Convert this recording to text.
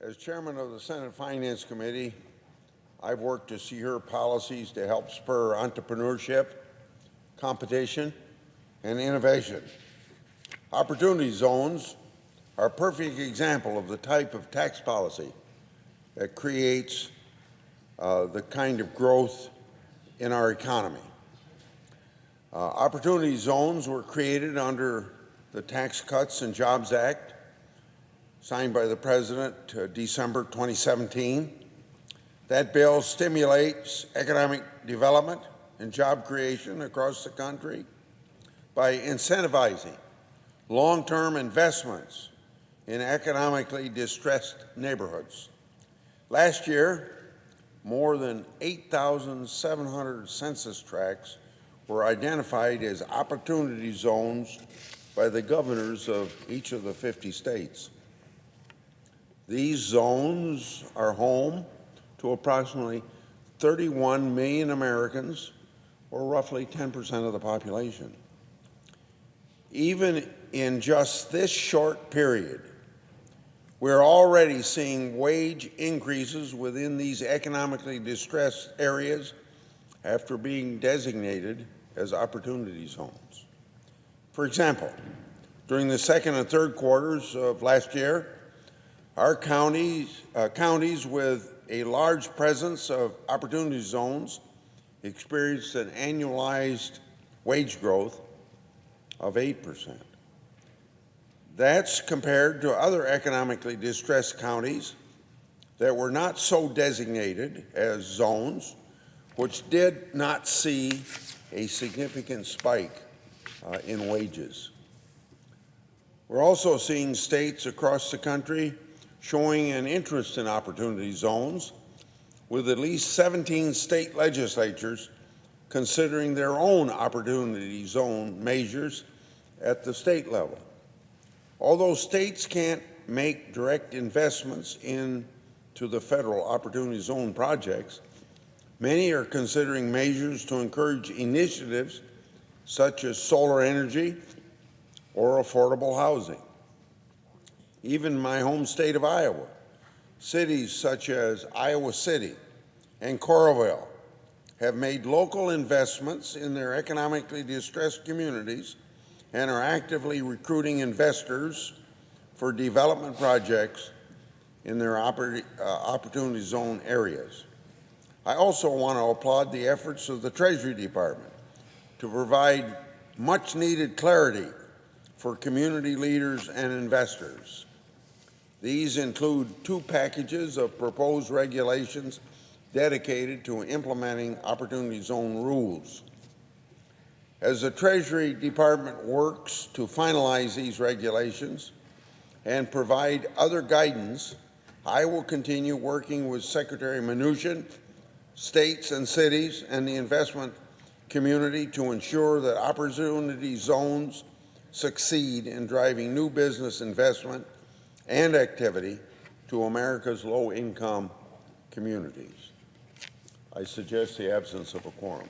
As chairman of the Senate Finance Committee, I've worked to secure policies to help spur entrepreneurship, competition, and innovation. Opportunity zones are a perfect example of the type of tax policy that creates the kind of growth in our economy. Opportunity zones were created under the Tax Cuts and Jobs Act, signed by the President December 2017. That bill stimulates economic development and job creation across the country by incentivizing long-term investments in economically distressed neighborhoods. Last year, more than 8,700 census tracts were identified as opportunity zones by the governors of each of the 50 states. These zones are home to approximately 31 million Americans, or roughly 10% of the population. Even in just this short period, we're already seeing wage increases within these economically distressed areas after being designated as opportunity zones. For example, during the second and third quarters of last year, our counties with a large presence of opportunity zones experienced an annualized wage growth of 8%. That's compared to other economically distressed counties that were not so designated as zones, which did not see a significant spike in wages. We're also seeing states across the country showing an interest in opportunity zones, with at least 17 state legislatures considering their own opportunity zone measures at the state level. Although states can't make direct investments into the federal opportunity zone projects, many are considering measures to encourage initiatives such as solar energy or affordable housing. Even in my home state of Iowa, cities such as Iowa City and Coralville have made local investments in their economically distressed communities and are actively recruiting investors for development projects in their opportunity zone areas. I also want to applaud the efforts of the Treasury Department to provide much-needed clarity for community leaders and investors. These include 2 packages of proposed regulations dedicated to implementing opportunity zone rules. As the Treasury Department works to finalize these regulations and provide other guidance, I will continue working with Secretary Mnuchin, states and cities, and the investment community to ensure that opportunity zones succeed in driving new business investment and activity to America's low-income communities. I suggest the absence of a quorum.